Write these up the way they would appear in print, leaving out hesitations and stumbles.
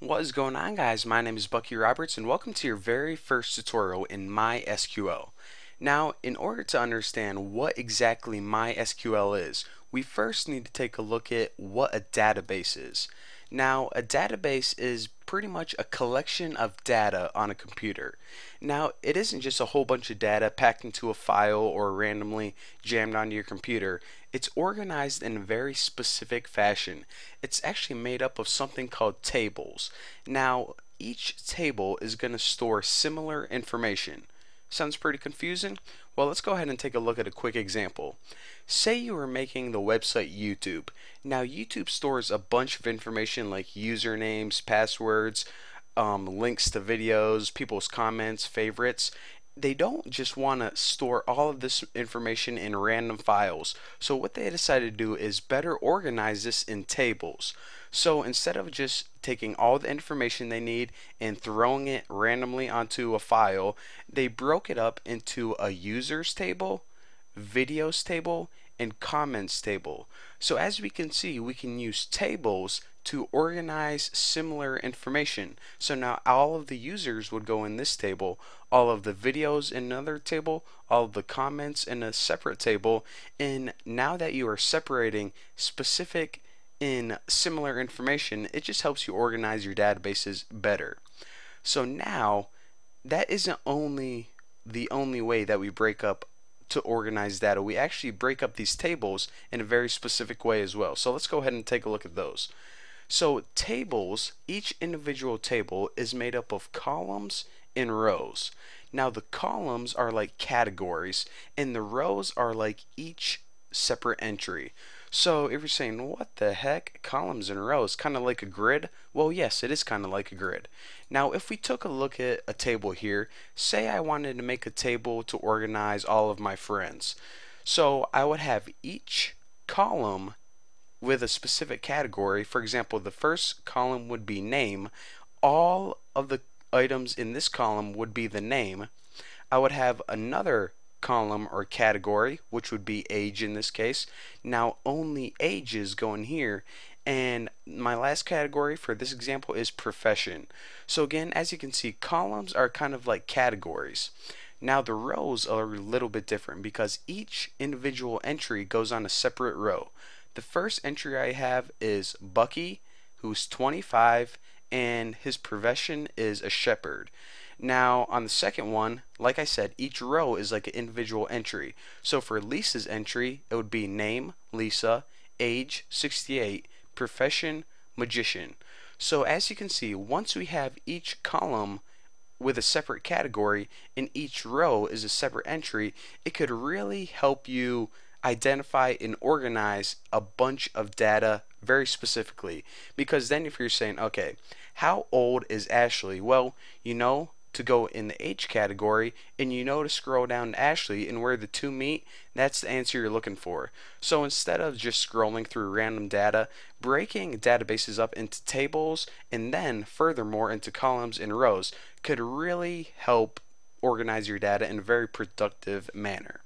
What is going on, guys? My name is Bucky Roberts and welcome to your very first tutorial in MySQL. Now, in order to understand what exactly MySQL is, we first need to take a look at what a database is. Now, a database is pretty much a collection of data on a computer. Now, it isn't just a whole bunch of data packed into a file or randomly jammed onto your computer. It's organized in a very specific fashion. It's actually made up of something called tables. Now, each table is going to store similar information. Sounds pretty confusing? Well, let's go ahead and take a look at a quick example. Say you were making the website YouTube. Now, YouTube stores a bunch of information like usernames, passwords, links to videos, people's comments, favorites. They don't just want to store all of this information in random files. So what they decided to do is better organize this in tables. So instead of just taking all the information they need and throwing it randomly onto a file, they broke it up into a users table, videos table, and comments table. So as we can see, we can use tables to organize similar information. So now all of the users would go in this table, all of the videos in another table, all of the comments in a separate table, and now that you are separating specific in similar information, it just helps you organize your databases better. So now that isn't only the only way that we break up to organize data. We actually break up these tables in a very specific way as well. So let's go ahead and take a look at those. So tables, each individual table is made up of columns and rows. Now the columns are like categories and the rows are like each separate entry. So if you're saying, what the heck, columns and rows, kind of like a grid? Well, yes, it is kind of like a grid. Now if we took a look at a table here, say I wanted to make a table to organize all of my friends. So I would have each column with a specific category. For example, the first column would be name. All of the items in this column would be the name. I would have another column or category, which would be age in this case. Now only ages go in here, and my last category for this example is profession. So again, as you can see, columns are kind of like categories. Now the rows are a little bit different because each individual entry goes on a separate row. The first entry I have is Bucky, who's 25, and his profession is a shepherd. Now on the second one, like I said, each row is like an individual entry. So for Lisa's entry, it would be name, Lisa, age, 68, profession, magician. So as you can see, once we have each column with a separate category and each row is a separate entry, it could really help you identify and organize a bunch of data very specifically. Because then if you're saying, okay, how old is Ashley? Well, you know to go in the age category and you know to scroll down to Ashley, and where the two meet, that's the answer you're looking for. So instead of just scrolling through random data, breaking databases up into tables and then furthermore into columns and rows could really help organize your data in a very productive manner.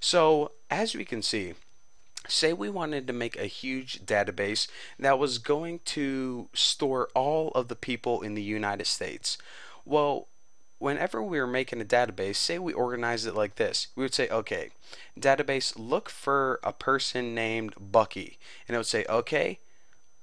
So as we can see, say we wanted to make a huge database that was going to store all of the people in the United States. Well, whenever we were making a database, say we organized it like this, we would say, okay, database, look for a person named Bucky, and it would say, okay,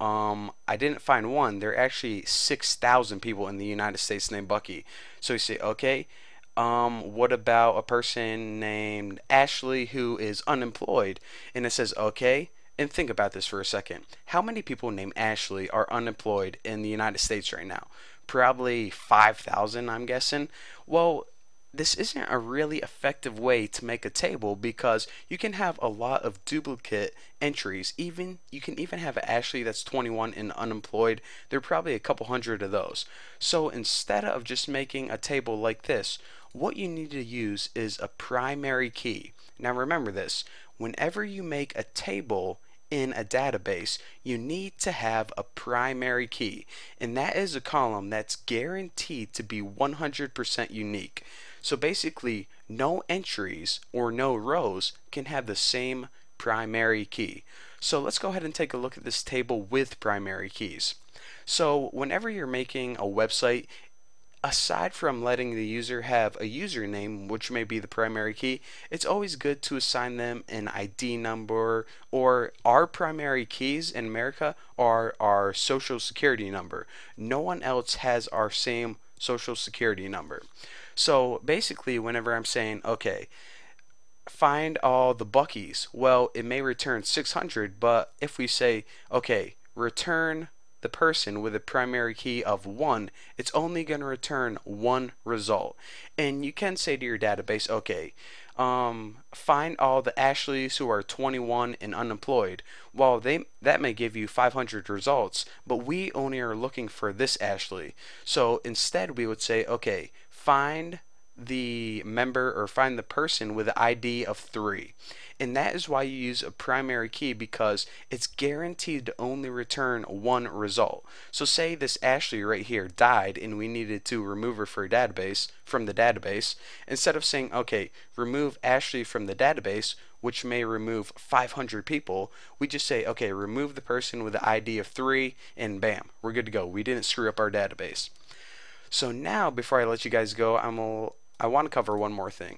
I didn't find one. There are actually 6,000 people in the United States named Bucky. So you say, okay, what about a person named Ashley who is unemployed? And it says, okay, and think about this for a second. How many people named Ashley are unemployed in the United States right now? Probably 5,000, I'm guessing. Well, this isn't a really effective way to make a table because you can have a lot of duplicate entries. You can even have an Ashley that's 21 and unemployed. There are probably a couple hundred of those. So instead of just making a table like this, what you need to use is a primary key. Now remember this, whenever you make a table in a database, you need to have a primary key, and that is a column that's guaranteed to be 100% unique. So basically, no entries or no rows can have the same primary key. So let's go ahead and take a look at this table with primary keys. So whenever you're making a website, aside from letting the user have a username, which may be the primary key, it's always good to assign them an ID number, or our primary keys in America are our social security number. No one else has our same social security number. So basically, whenever I'm saying, okay, find all the Buckies, well, it may return 600, but if we say, okay, return the person with a primary key of 1, it's only going to return one result. And you can say to your database, okay, find all the Ashleys who are 21 and unemployed. Well, that may give you 500 results, but we only are looking for this Ashley. So instead, we would say, okay, find the member or find the person with the ID of 3. And that is why you use a primary key, because it's guaranteed to only return one result. So say this Ashley right here died and we needed to remove her from the database. Instead of saying, okay, remove Ashley from the database, which may remove 500 people, we just say, okay, remove the person with the ID of 3, and bam, we're good to go. We didn't screw up our database. So now, before I let you guys go, I want to cover one more thing.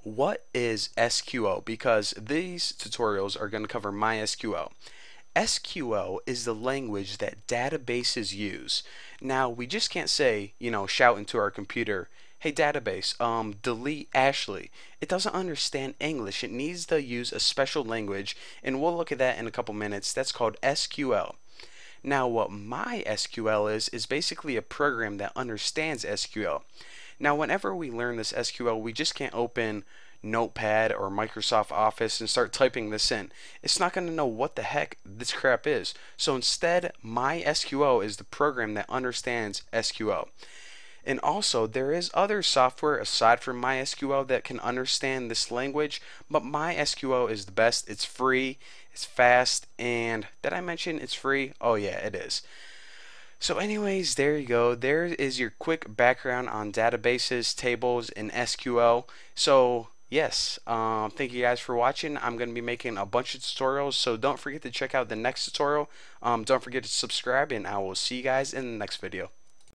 What is SQL? Because these tutorials are going to cover MySQL. SQL is the language that databases use. Now, we just can't say, shout into our computer, hey database, delete Ashley. It doesn't understand English. It needs to use a special language, and we'll look at that in a couple minutes. That's called SQL. Now, what MySQL is basically a program that understands SQL. Now, whenever we learn this SQL, we just can't open Notepad or Microsoft Office and start typing this in. It's not going to know what the heck this crap is. So instead, MySQL is the program that understands SQL. And also, there is other software aside from MySQL that can understand this language, but MySQL is the best. It's free, it's fast, and did I mention it's free? Oh yeah, it is. So anyways, there you go. There is your quick background on databases, tables, and SQL. So yes, thank you guys for watching. I'm going to be making a bunch of tutorials, so don't forget to check out the next tutorial. Don't forget to subscribe, and I will see you guys in the next video.